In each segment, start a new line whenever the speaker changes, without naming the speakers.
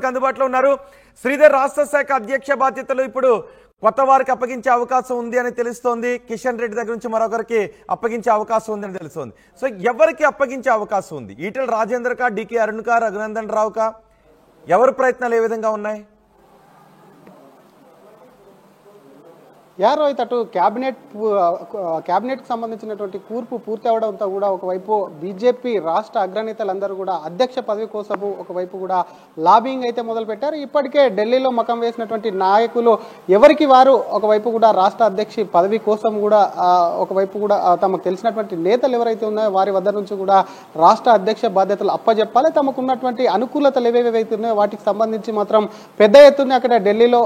అందుబాటులో ఉన్నారు. శ్రీధర్ రాష్ట్ర శాఖ అధ్యక్ష బాధ్యతలు ఇప్పుడు కొత్త వారికి అప్పగించే అవకాశం ఉంది అని తెలుస్తోంది. కిషన్ రెడ్డి దగ్గర నుంచి మరొకరికి అప్పగించే అవకాశం ఉంది అని తెలుస్తోంది. సో ఎవరికి అప్పగించే అవకాశం ఉంది? ఈటెల రాజేందర్ కా, డికే అరుణ్ కా, రఘునందన్ రావు కా? ఎవరి ప్రయత్నాలు ఏ విధంగా ఉన్నాయి?
రోహిత్, అటు క్యాబినెట్కి సంబంధించినటువంటి కూర్పు పూర్తి అవడంతో కూడా ఒకవైపు బీజేపీ రాష్ట్ర అగ్రనేతలందరూ కూడా అధ్యక్ష పదవి కోసము ఒకవైపు కూడా లాబింగ్ అయితే మొదలుపెట్టారు. ఇప్పటికే ఢిల్లీలో మకం వేసినటువంటి నాయకులు ఎవరికి వారు ఒకవైపు కూడా రాష్ట్ర అధ్యక్ష పదవి కోసం కూడా ఒకవైపు కూడా తమకు తెలిసినటువంటి నేతలు ఎవరైతే ఉన్నాయో వారి వద్ద నుంచి కూడా రాష్ట్ర అధ్యక్ష బాధ్యతలు అప్పజెప్పాలి. తమకు ఉన్నటువంటి అనుకూలతలు ఏవేవైతే ఉన్నాయో వాటికి సంబంధించి మాత్రం పెద్ద ఎత్తున అక్కడ ఢిల్లీలో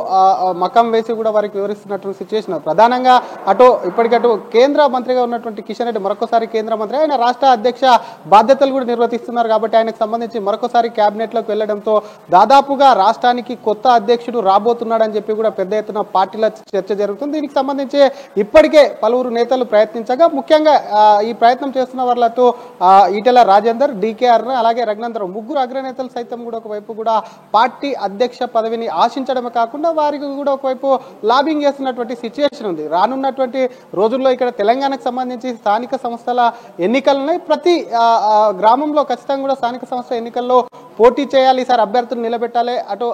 మకం వేసి కూడా వారికి వివరిస్తున్నటువంటి సిచ్యువేషన్. ప్రధానంగా ఇప్పటికటు కేంద్ర మంత్రిగా ఉన్నటువంటి కిషన్ రెడ్డి మరొకసారి కేంద్ర మంత్రి, ఆయన రాష్ట్ర అధ్యక్ష బాధ్యతలు కూడా నిర్వర్తిస్తున్నారు కాబట్టి ఆయనకు సంబంధించి మరొకసారి క్యాబినెట్ లోకి వెళ్లడంతో దాదాపుగా రాష్ట్రానికి కొత్త అధ్యక్షుడు రాబోతున్నాడని చెప్పి కూడా పెద్ద ఎత్తున పార్టీల చర్చ జరుగుతుంది. దీనికి సంబంధించి ఇప్పటికే పలువురు నేతలు ప్రయత్నించగా ముఖ్యంగా ఈ ప్రయత్నం చేస్తున్న వాళ్ళతో ఈటెల రాజేందర్, డికే అరుణ్, అలాగే రఘునందన్ ముగ్గురు అగ్రనేతలు సైతం కూడా ఒకవైపు కూడా పార్టీ అధ్యక్ష పదవిని ఆశించడమే కాకుండా వారికి కూడా ఒకవైపు లాబింగ్ చేస్తున్నటువంటి సిచ్యువేషన్ ఉంది. రానున్నటువంటి రోజుల్లో ఇక్కడ తెలంగాణకు సంబంధించి స్థానిక సంస్థల ఎన్నికలు ఉన్నాయి. ప్రతి గ్రామంలో ఖచ్చితంగా కూడా స్థానిక సంస్థల ఎన్నికల్లో పోటీ చేయాలి, సార్ అభ్యర్థులు నిలబెట్టాలి. అటు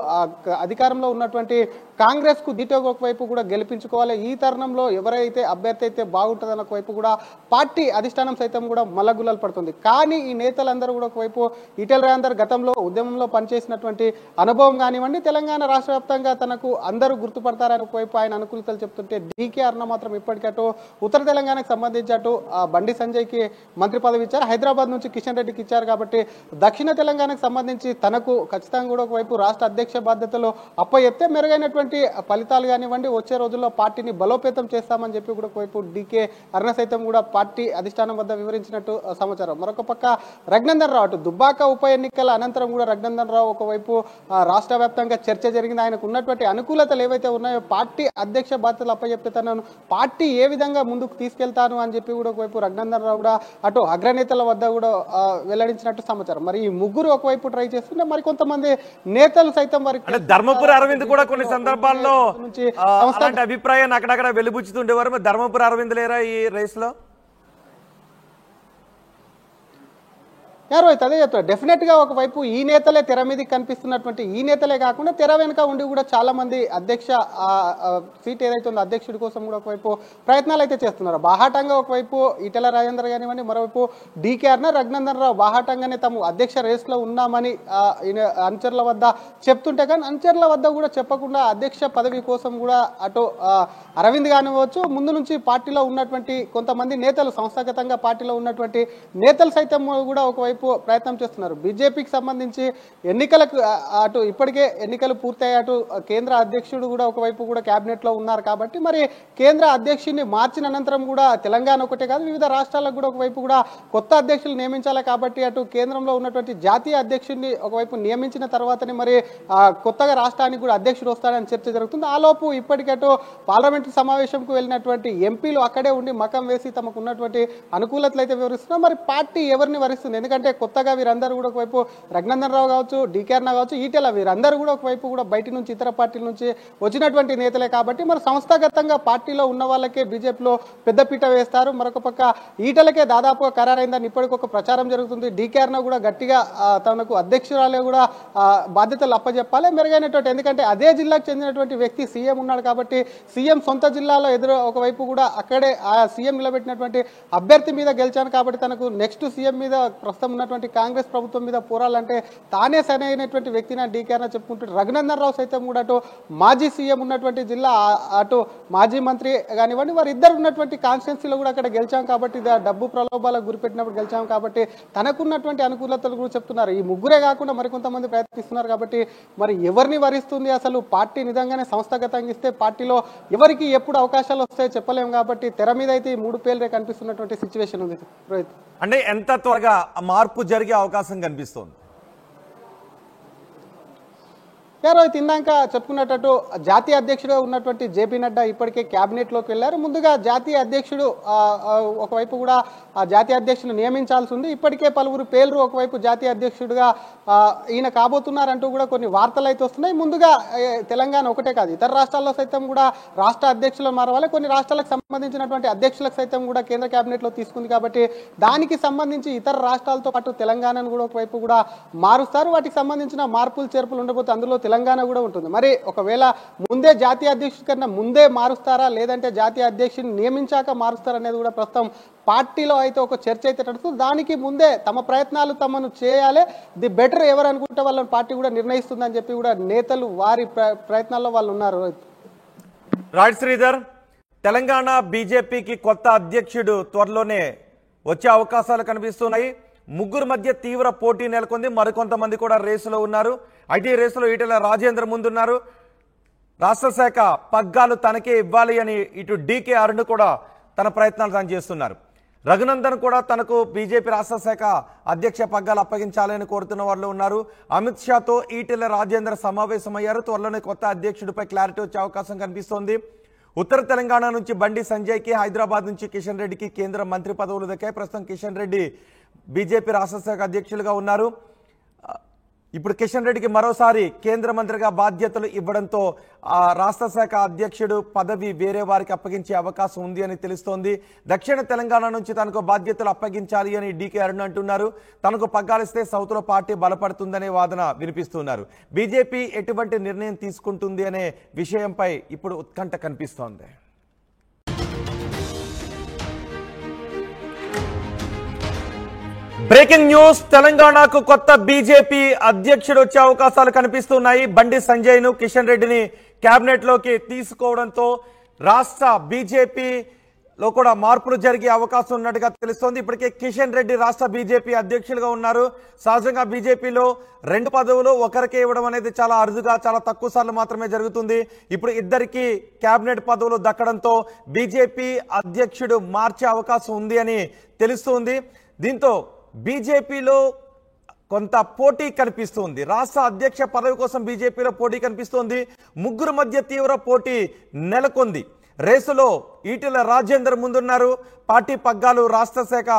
అధికారంలో ఉన్నటువంటి కాంగ్రెస్ కు దీటోగా ఒకవైపు కూడా గెలిపించుకోవాలి. ఈ తరుణంలో ఎవరైతే అభ్యర్థి అయితే బాగుంటుందని ఒకవైపు కూడా పార్టీ అధిష్టానం సైతం కూడా మల్లగుల్లలు పడుతుంది. కానీ ఈ నేతలందరూ కూడా ఒకవైపు ఈటెల రాజేందర్ గతంలో ఉద్యమంలో పనిచేసినటువంటి అనుభవం కానివ్వండి, తెలంగాణ రాష్ట్ర వ్యాప్తంగా తనకు అందరూ గుర్తుపడతారని ఒకవైపు ఆయన అనుకూలతలు చెప్తుంటే, డికే అరుణ మాత్రం ఇప్పటికటు ఉత్తర తెలంగాణకు సంబంధించి అటు బండి సంజయ్కి మంత్రి పదవి ఇచ్చారు, హైదరాబాద్ నుంచి కిషన్ రెడ్డికి ఇచ్చారు. కాబట్టి దక్షిణ తెలంగాణకు సంబంధించి తనకు ఖచ్చితంగా కూడా ఒకవైపు రాష్ట్ర అధ్యక్ష బాధ్యతలు అప్పచెప్తే మెరుగైనటువంటి ఫలితాలు కానివ్వండి, వచ్చే రోజుల్లో పార్టీని బలోపేతం చేస్తామని చెప్పి కూడా ఒకవైపు డికే అరుణ సైతం కూడా పార్టీ అధిష్టానం వద్ద వివరించినట్టు సమాచారం. మరొక పక్క రఘునందన్ రావు, అటు దుబ్బాక ఉప ఎన్నికల అనంతరం కూడా రఘునందన్ రావు ఒకవైపు రాష్ట్ర వ్యాప్తంగా చర్చ జరిగింది. ఆయనకు ఉన్నటువంటి అనుకూలతలు ఏవైతే ఉన్నాయో పార్టీ అధ్యక్ష బాధ్యతలు అప్పచెప్తే తనను పార్టీ ఏ విధంగా ముందుకు తీసుకెళ్తాను అని చెప్పి కూడా ఒకవైపు రఘునందన్ రావు కూడా అటు అగ్రనేతల వద్ద కూడా వెల్లడించినట్టు సమాచారం. మరి ఈ ముగ్గురు ఒకవైపు ట్రై చేస్తుంటే మరి కొంతమంది నేతలు సైతం వారికి
ధర్మపురి అరవింద్ కూడా కొన్ని సందర్భాల్లో అలాంటి అభిప్రాయాన్ని అక్కడక్కడ వెలుబుచ్చుతుండేవారు. మరి ధర్మపురి అరవింద్ లేరా ఈ రేస్ లో?
రోహిత్, అదే చెప్తారు. డెఫినెట్ గా ఒకవైపు ఈ నేతలే తెర మీదకి కనిపిస్తున్నటువంటి ఈ నేతలే కాకుండా తెర వెనుక ఉండి కూడా చాలా మంది అధ్యక్ష సీట్ ఏదైతే ఉందో అధ్యక్షుడి కోసం కూడా ఒకవైపు ప్రయత్నాలు అయితే చేస్తున్నారు. బాహాటంగా ఒకవైపు ఈటెల రాజేందర్ కానివ్వండి, మరోవైపు డికే అరుణ, రఘునందన్ రావు బాహాటంగానే తాము అధ్యక్ష రేస్ లో ఉన్నామని అనుచరుల వద్ద చెప్తుంటే, కానీ అనుచరుల వద్ద కూడా చెప్పకుండా అధ్యక్ష పదవి కోసం కూడా అటు అరవింద్ కానివ్వచ్చు, ముందు నుంచి పార్టీలో ఉన్నటువంటి కొంతమంది నేతలు, సంస్థాగతంగా పార్టీలో ఉన్నటువంటి నేతలు సైతం కూడా ఒకవైపు ప్రయత్నం చేస్తున్నారు. బీజేపీకి సంబంధించి ఎన్నికలకు అటు ఇప్పటికే ఎన్నికలు పూర్తయ్యాయి, అటు కేంద్ర అధ్యక్షుడు కూడా ఒకవైపు కూడా క్యాబినెట్ లో ఉన్నారు. కాబట్టి మరి కేంద్ర అధ్యక్షుడిని మార్చిన అనంతరం కూడా తెలంగాణ ఒకటే కాదు వివిధ రాష్ట్రాలకు కూడా ఒకవైపు కూడా కొత్త అధ్యక్షులు నియమించాలి. కాబట్టి అటు కేంద్రంలో ఉన్నటువంటి జాతీయ అధ్యక్షుడిని ఒకవైపు నియమించిన తర్వాతనే మరి కొత్తగా రాష్ట్రానికి కూడా అధ్యక్షుడు వస్తాడని చర్చ జరుగుతుంది. ఆలోపు ఇప్పటికటు పార్లమెంటరీ సమావేశంకు వెళ్ళినటువంటి ఎంపీలు అక్కడే ఉండి మకం వేసి తమకు ఉన్నటువంటి అనుకూలతలు అయితే వివరిస్తున్నారు. మరి పార్టీ ఎవరిని వరిస్తుంది? ఎందుకంటే కొత్తగా వీరందరూ కూడా ఒకవైపు రఘునందన్ రావు కావచ్చు, డికే అరుణ కావచ్చు, ఈటెల వీరందరూ కూడా ఒకవైపు కూడా బయట నుంచి ఇతర పార్టీల నుంచి వచ్చినటువంటి నేతలే. కాబట్టి మరి సంస్థాగతంగా పార్టీలో ఉన్న వాళ్ళకే బీజేపీలో పెద్దపీట వేస్తారు. మరొక పక్క ఈటెలకే దాదాపుగా ఖరారైందని ఇప్పటికి ఒక ప్రచారం జరుగుతుంది. డికే అరుణ కూడా గట్టిగా తనకు అధ్యక్షురాలే కూడా బాధ్యతలు అప్పచెప్పాలి మెరుగైనటువంటి, ఎందుకంటే అదే జిల్లాకు చెందినటువంటి వ్యక్తి సీఎం ఉన్నాడు. కాబట్టి సీఎం సొంత జిల్లాలో ఒకవైపు కూడా అక్కడే ఆ సీఎం నిలబెట్టినటువంటి అభ్యర్థి మీద గెలిచాను కాబట్టి తనకు నెక్స్ట్ సీఎం మీద ప్రస్తుతం ఉన్నటువంటి కాంగ్రెస్ ప్రభుత్వం మీద పోరాలంటే తానే సరైనటువంటి వ్యక్తిని డికే అరుణ చెప్పుకుంటాడు. రఘునందన్ రావు సైతం కూడా అటు మాజీ సీఎం ఉన్నటువంటి జిల్లా, అటు మాజీ మంత్రి కానివ్వండి, వారి ఇద్దరు ఉన్నటువంటి కాన్స్టిట్యున్సీలో కూడా అక్కడ గెలిచాం కాబట్టి డబ్బు ప్రలోభాలకు గురిపెట్టినప్పుడు గెలిచాం కాబట్టి తనకున్నటువంటి అనుకూలతలు కూడా చెప్తున్నారు. ఈ ముగ్గురే కాకుండా మరికొంతమంది ప్రయత్నిస్తున్నారు. కాబట్టి మరి ఎవరిని వరిస్తుంది అసలు పార్టీ నిజంగానే సంస్థాగతంగా ఇస్తే పార్టీలో ఎవరికి ఎప్పుడు అవకాశాలు వస్తాయో చెప్పలేము. కాబట్టి తెర మీద అయితే ఈ మూడు పేర్లే కనిపిస్తున్నటువంటి సిచ్యువేషన్ ఉంది రోహిత్.
అంటే ఎంత త్వరగా మార్పు జరిగే అవకాశం కనిపిస్తోంది?
రోహిత్ ఇందాక చెప్పుకున్నట్టు జాతీయ అధ్యక్షుడు ఉన్నటువంటి జేపీ నడ్డా ఇప్పటికే క్యాబినెట్లోకి వెళ్ళారు. ముందుగా జాతీయ అధ్యక్షుడు ఒకవైపు కూడా ఆ జాతీయ అధ్యక్షుడు నియమించాల్సి ఉంది. ఇప్పటికే పలువురు పేర్లు ఒకవైపు జాతీయ అధ్యక్షుడిగా ఈయన కాబోతున్నారంటూ కూడా కొన్ని వార్తలు అయితే వస్తున్నాయి. ముందుగా తెలంగాణ ఒకటే కాదు, ఇతర రాష్ట్రాల్లో సైతం కూడా రాష్ట్ర అధ్యక్షులు మారవాలి. కొన్ని రాష్ట్రాలకు సంబంధించినటువంటి అధ్యక్షులకు సైతం కూడా కేంద్ర కేబినెట్లో తీసుకుంది కాబట్టి దానికి సంబంధించి ఇతర రాష్ట్రాలతో పాటు తెలంగాణను కూడా ఒకవైపు కూడా మారుస్తారు. వాటికి సంబంధించిన మార్పులు చేర్పులు ఉండబోతే అందులో తెలంగాణ కూడా ఉంటుంది. మరి ఒకవేళ ముందే జాతీయ అధ్యక్షుడి కన్నా ముందే మారుస్తారా, లేదంటే జాతీయ అధ్యక్షుడిని నియమించాక మారుస్తారా అనేది కూడా ప్రస్తుతం పార్టీలో అయితే ఒక చర్చ అయితే నడుస్తుంది. దానికి ముందే తమ ప్రయత్నాలు తమను చేయాలి, ది బెటర్ ఎవరు అనుకుంటే వాళ్ళని పార్టీ కూడా నిర్ణయిస్తుందని చెప్పి కూడా నేతలు వారి ప్రయత్నాల్లో వాళ్ళు ఉన్నారు.
రైట్ శ్రీధర్, తెలంగాణ బీజేపీకి కొత్త అధ్యక్షుడు త్వరలోనే వచ్చే అవకాశాలు కనిపిస్తున్నాయి. ముగ్గురు మధ్య తీవ్ర పోటీ నెలకొంది. మరికొంతమంది కూడా రేసులో ఉన్నారు. అయితే ఈ రేసులో ఈటెల రాజేందర్ ముందున్నారు. రాష్ట్ర శాఖ పగ్గాలు తనకే ఇవ్వాలి అని ఇటు డీకే అరుణ్ కూడా తన ప్రయత్నాలు తాను చేస్తున్నారు. రఘునందన్ కూడా తనకు బీజేపీ రాష్ట్ర శాఖ అధ్యక్ష పగ్గాలు అప్పగించాలని కోరుతున్న వాళ్ళు ఉన్నారు. అమిత్ షాతో ఈటెల రాజేందర్ సమావేశమయ్యారు. త్వరలోనే కొత్త అధ్యక్షుడిపై క్లారిటీ వచ్చే అవకాశం కనిపిస్తోంది. ఉత్తర తెలంగాణ నుంచి బండి సంజయ్కి, హైదరాబాద్ నుంచి కిషన్ రెడ్డికి కేంద్ర మంత్రి పదవులు దక్కాయి. ప్రస్తుతం కిషన్ రెడ్డి బీజేపీ రాష్ట్ర శాఖ అధ్యక్షులుగా ఉన్నారు. ఇప్పుడు కిషన్ రెడ్డికి మరోసారి కేంద్ర మంత్రిగా బాధ్యతలు ఇవ్వడంతో ఆ రాష్ట్ర శాఖ అధ్యక్షుడు పదవి వేరే వారికి అప్పగించే అవకాశం ఉంది అని తెలుస్తోంది. దక్షిణ తెలంగాణ నుంచి తనకు బాధ్యతలు అప్పగించాలి అని డీకే అరుణ్ అంటున్నారు. తనకు పగ్గాలిస్తే సౌత్లో పార్టీ బలపడుతుందనే వాదన వినిపిస్తున్నారు. బీజేపీ ఎటువంటి నిర్ణయం తీసుకుంటుంది అనే విషయంపై ఇప్పుడు ఉత్కంఠ కనిపిస్తోంది. బ్రేకింగ్ న్యూస్, తెలంగాణకు కొత్త బీజేపీ అధ్యక్షుడు వచ్చే అవకాశాలు కనిపిస్తున్నాయి. బండి సంజయ్ ను, కిషన్ రెడ్డిని కేబినెట్ లోకి తీసుకోవడంతో రాష్ట్ర బీజేపీలో కూడా మార్పులు జరిగే అవకాశం ఉన్నట్టుగా తెలుస్తోంది. ఇప్పటికే కిషన్ రెడ్డి రాష్ట్ర బీజేపీ అధ్యక్షులుగా ఉన్నారు. సహజంగా బీజేపీలో 2 పదవులు ఒకరికే ఇవ్వడం అనేది చాలా అరుదుగా, చాలా తక్కువ సార్లు మాత్రమే జరుగుతుంది. ఇప్పుడు ఇద్దరికి కేబినెట్ పదవులు దక్కడంతో బీజేపీ అధ్యక్షుడు మార్చే అవకాశం ఉంది అని తెలుస్తుంది. దీంతో బీజేపీలో కొంత పోటీ కనిపిస్తుంది. రాష్ట్ర అధ్యక్ష పదవి కోసం బీజేపీలో పోటీ కనిపిస్తోంది. ముగ్గురు మధ్య తీవ్ర పోటీ నెలకొంది. రేసులో ఈటెల రాజేందర్ ముందున్నారు. పార్టీ పగ్గాలు, రాష్ట్ర శాఖ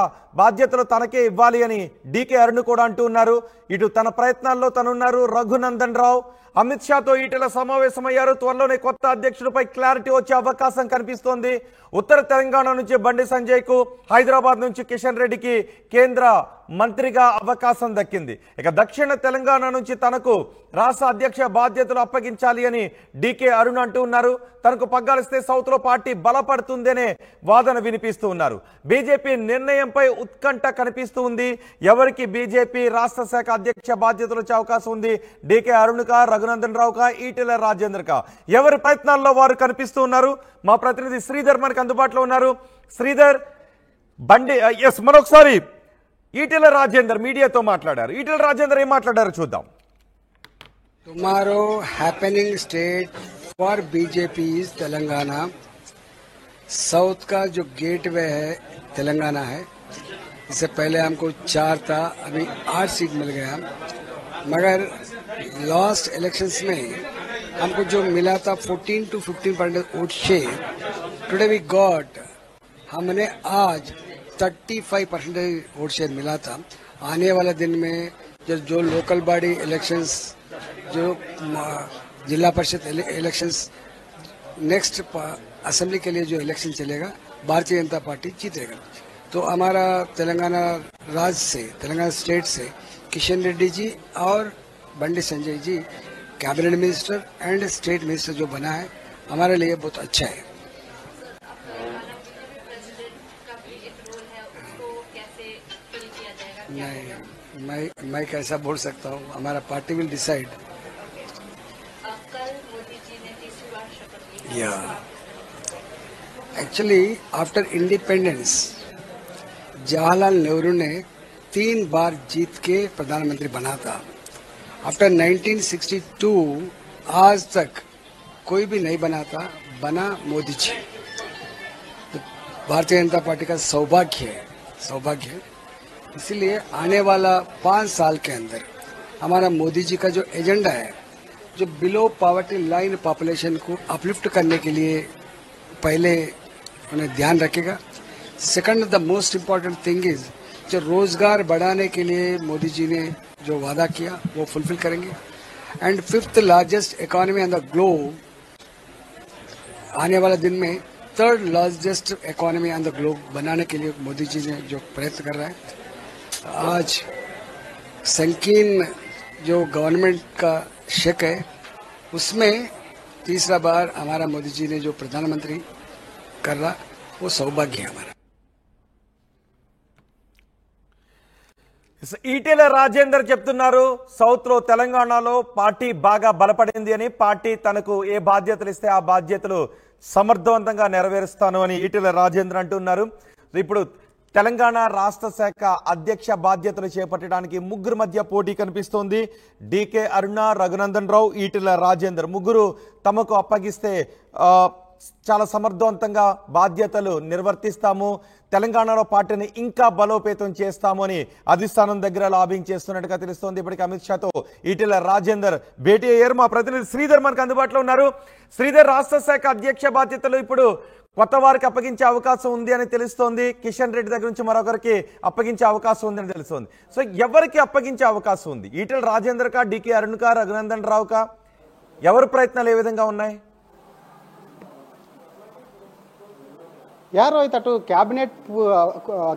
బాధ్యతలు తనకే ఇవ్వాలి అని డీకే అరుణ్ కూడా అంటూ ఉన్నారు. ఇటు తన ప్రయత్నాల్లో తనున్నారు. రఘునందన్ రావు అమిత్ షాతో ఈటెల సమావేశమయ్యారు. త్వరలోనే కొత్త అధ్యక్షుడిపై క్లారిటీ వచ్చే అవకాశం కనిపిస్తోంది. ఉత్తర తెలంగాణ నుంచి బండి సంజయ్ కు, హైదరాబాద్ నుంచి కిషన్ రెడ్డికి కేంద్ర మంత్రిగా అవకాశం దక్కింది. ఇక దక్షిణ తెలంగాణ నుంచి తనకు రాష్ట్ర అధ్యక్ష బాధ్యతలు అప్పగించాలి అని డీకే అరుణ్ అంటూ ఉన్నారు. తనకు పగ్గాలిస్తే సౌత్ లో పార్టీ బలపడుతుందనే వాదన వినిపిస్తూ ఉన్నారు. బీజేపీ నిర్ణయంపై ఉత్కంఠ కనిపిస్తూ ఉంది. ఎవరికి బీజేపీ రాష్ట్ర శాఖ అధ్యక్ష బాధ్యతలు వచ్చే అవకాశం ఉంది? డీకే అరుణ్ కా, రఘునందన్ రావు కా, ఈటెల రాజేందర్ కా? ఎవరి ప్రయత్నాల్లో వారు కనిపిస్తూ ఉన్నారు. మా ప్రతినిధి శ్రీధర్ మనకు అందుబాటులో ఉన్నారు. శ్రీధర్, బండి మరొకసారి ఈటెల రాజేందర్ మీడియాతో మాట్లాడారు. ఈటెల రాజేందర్ ఏం మాట్లాడారు చూద్దాం.
Tomorrow happening state for BJP is Telangana. South का जो गेटवे है तेलंगाना है. इससे पहले हमको 4 था, अभी 8 सीट मिल गया. मगर लास्ट इलेक्शंस में हमको जो मिला था 14 to 15% vote share, today we got, हमने आज 35% वोट शेयर मिला था. आने वाले दिन में जो लोकल बॉडी इलेक्शंस, जो जिला परिषद इलेक्शंस, नेक्स्ट असेंबली के लिए जो इलेक्शन चलेगा, भारतीय जनता पार्टी जीतेगा. तो हमारा तेलंगाना राज्य से, तेलंगाना स्टेट से किशन रेड्डी जी और Bandi Sanjay ji cabinet minister and state minister जो बना है, हमारे लिए बहुत अच्छा है. नहीं, मैं कैसा बोल सकता हूँ. हमारा party will decide. Actually after independence Jawaharlal Nehru ने 3 बार जीत के प्रधानमंत्री बना था. आफ्टर 1962 आज तक कोई भी नहीं बना था, बना मोदी जी. तो भारतीय जनता पार्टी का सौभाग्य है. इसीलिए आने वाला 5 साल के अंदर हमारा मोदी जी का जो एजेंडा है जो बिलो पॉवर्टी लाइन पॉपुलेशन को अपलिफ्ट करने के लिए पहले उन्हें ध्यान रखेगा। Second, the most important thing is जो रोजगार बढ़ाने के लिए मोदी जी ने जो वादा किया वो फुलफिल करेंगे। And fifth largest economy on the globe आने वाले दिन में third largest economy on the globe बनाने के लिए मोदी जी ने जो प्रयत्न कर रहा है। आज संकीर्ण जो गवर्नमेंट का शेक है उसमें तीसरा बार हमारा मोदी जी ने जो प्रधानमंत्री कर रहा वो सौभाग्य है हमारा।
ఈటెల రాజేందర్ చెప్తున్నారు సౌత్ లో తెలంగాణలో పార్టీ బాగా బలపడింది అని, పార్టీ తనకు ఏ బాధ్యతలు ఇస్తే ఆ బాధ్యతలు సమర్థవంతంగా నెరవేరుస్తాను అని ఈటెల రాజేందర్ అంటున్నారు. ఇప్పుడు తెలంగాణ రాష్ట్ర శాఖ అధ్యక్ష బాధ్యతలు చేపట్టడానికి ముగ్గురు మధ్య పోటీ కనిపిస్తోంది. డికే అరుణ, రఘునందన్ రావు, ఈటెల రాజేందర్ ముగ్గురు తమకు అప్పగిస్తే చాలా సమర్థవంతంగా బాధ్యతలు నిర్వర్తిస్తాము, తెలంగాణలో పార్టీని ఇంకా బలోపేతం చేస్తాము అని అధిష్టానం దగ్గర లాబింగ్ చేస్తున్నట్టుగా తెలుస్తోంది. ఇప్పటికే అమిత్ షాతో ఈటెల రాజేందర్ భేటీ అయ్యారు. మా ప్రతినిధి శ్రీధర్ మనకు అందుబాటులో ఉన్నారు. శ్రీధర్, రాష్ట్ర శాఖ అధ్యక్ష బాధ్యతలు ఇప్పుడు కొత్త వారికి అప్పగించే అవకాశం ఉంది అని తెలుస్తోంది. కిషన్ రెడ్డి దగ్గర నుంచి మరొకరికి అప్పగించే అవకాశం ఉందని తెలుస్తోంది. సో ఎవరికి అప్పగించే అవకాశం ఉంది? ఈటెల రాజేందర్ కా, డికే అరుణ్ కా, రఘునందన్ రావు కా? ఎవరి ప్రయత్నాలు ఏ విధంగా ఉన్నాయి?
రోహిత్, అటు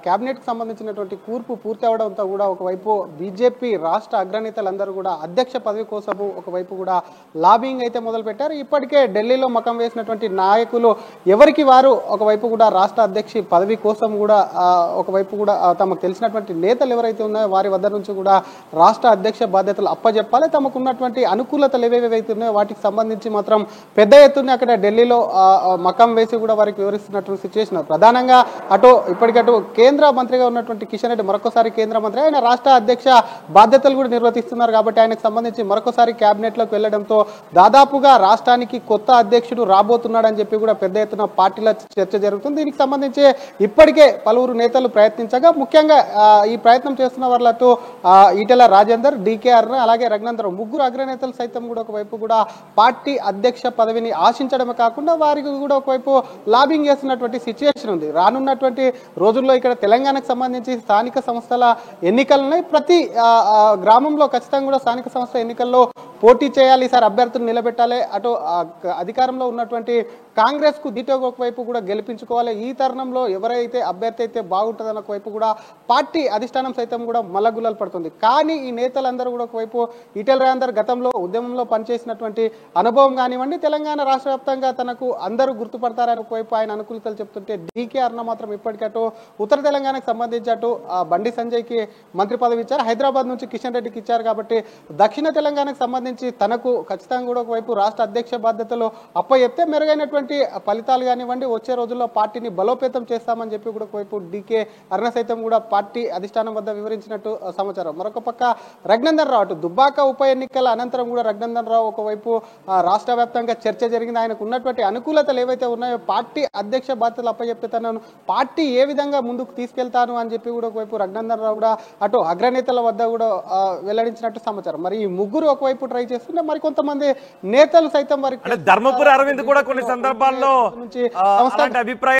క్యాబినెట్కి సంబంధించినటువంటి కూర్పు పూర్తి అవడంతో కూడా ఒకవైపు బీజేపీ రాష్ట్ర అగ్రనేతలందరూ కూడా అధ్యక్ష పదవి కోసము ఒకవైపు కూడా లాబింగ్ అయితే మొదలుపెట్టారు. ఇప్పటికే ఢిల్లీలో మకం వేసినటువంటి నాయకులు ఎవరికి వారు ఒకవైపు కూడా రాష్ట్ర అధ్యక్ష పదవి కోసం కూడా ఒకవైపు కూడా తమకు తెలిసినటువంటి నేతలు ఎవరైతే ఉన్నాయో వారి వద్ద నుంచి కూడా రాష్ట్ర అధ్యక్ష బాధ్యతలు అప్పజెప్పాలి. తమకున్నటువంటి అనుకూలతలు ఏవేవైతే ఉన్నాయో వాటికి సంబంధించి మాత్రం పెద్ద ఎత్తున అక్కడ ఢిల్లీలో మకం వేసి కూడా వారికి వివరిస్తున్నటువంటి సిచ్యువేషన్. ప్రధానంగా అటు ఇప్పటికటు కేంద్ర మంత్రిగా ఉన్నటువంటి కిషన్ రెడ్డి మరొకసారి కేంద్ర మంత్రి, ఆయన రాష్ట్ర అధ్యక్ష బాధ్యతలు కూడా నిర్వర్తిస్తున్నారు కాబట్టి ఆయనకు సంబంధించి మరొకసారి క్యాబినెట్లోకి వెళ్లడంతో దాదాపుగా రాష్ట్రానికి కొత్త అధ్యక్షుడు రాబోతున్నాడని చెప్పి కూడా పెద్ద ఎత్తున పార్టీల చర్చ జరుగుతుంది. దీనికి సంబంధించి ఇప్పటికే పలువురు నేతలు ప్రయత్నించగా ముఖ్యంగా ఈ ప్రయత్నం చేస్తున్న వాళ్ళతో ఈటెల రాజేందర్, డికే అరుణ, అలాగే రఘునందన్ ముగ్గురు అగ్రనేతలు సైతం కూడా ఒకవైపు కూడా పార్టీ అధ్యక్ష పదవిని ఆశించడమే కాకుండా వారికి కూడా ఒకవైపు లాబింగ్ చేస్తున్నటువంటి సిచ్యువేషన్ ఉంది. రానున్నటువంటి రోజుల్లో ఇక్కడ తెలంగాణకు సంబంధించి స్థానిక సంస్థల ఎన్నికలు ఉన్నాయి. ప్రతి గ్రామంలో ఖచ్చితంగా కూడా స్థానిక సంస్థ ఎన్నికల్లో పోటీ చేయాలి, సార్ అభ్యర్థులు నిలబెట్టాలి. అటు అధికారంలో ఉన్నటువంటి కాంగ్రెస్ కు దీటో ఒకవైపు కూడా గెలిపించుకోవాలి. ఈ తరుణంలో ఎవరైతే అభ్యర్థి అయితే బాగుంటుందని ఒకవైపు కూడా పార్టీ అధిష్టానం సైతం కూడా మల్లగుల్లలు పడుతుంది. కానీ ఈ నేతలందరూ కూడా ఒకవైపు ఈటెల రాజేందర్ గతంలో ఉద్యమంలో పనిచేసినటువంటి అనుభవం కానివ్వండి, తెలంగాణ రాష్ట్ర వ్యాప్తంగా తనకు అందరూ గుర్తుపడతారని ఒకవైపు ఆయన అనుకూలతలు చెప్తుంటే, డికే అరుణ మాత్రం ఇప్పటికటు ఉత్తర తెలంగాణకు సంబంధించి అటు బండి సంజయ్కి మంత్రి పదవి ఇచ్చారు, హైదరాబాద్ నుంచి కిషన్ రెడ్డికి ఇచ్చారు కాబట్టి దక్షిణ తెలంగాణకు సంబంధించి తనకు ఖచ్చితంగా కూడా ఒకవైపు రాష్ట్ర అధ్యక్ష బాధ్యతలు అప్పచెప్తే మెరుగైనటువంటి ఫలితాలు కానివ్వండి, వచ్చే రోజుల్లో పార్టీని బలోపేతం చేస్తామని చెప్పి కూడా ఒకవైపు డికే అరుణ సైతం కూడా పార్టీ అధిష్టానం వద్ద వివరించినట్టు సమాచారం. మరొక పక్క రఘునందన్ రావు, అటు దుబ్బాక ఉప ఎన్నికల అనంతరం కూడా రఘునందన్ రావు ఒకవైపు రాష్ట్ర వ్యాప్తంగా చర్చ జరిగింది. ఆయనకు ఉన్నటువంటి అనుకూలతలు ఏవైతే ఉన్నాయో పార్టీ అధ్యక్ష బాధ్యతలు అప్పచెప్తే తనను పార్టీ ఏ విధంగా ముందుకు తీసుకెళ్తాను అని చెప్పి కూడా ఒకవైపు రఘునందన్ రావు కూడా అటు అగ్రనేతల వద్ద కూడా వెల్లడించినట్టు సమాచారం. మరి ఈ ముగ్గురు ఒకవైపు ట్రై చేస్తుంటే మరి కొంతమంది నేతలు సైతం వారికి
ధర్మపురి అరవింద్ కూడా కొన్ని సందర్భాల్లో అభిప్రాయం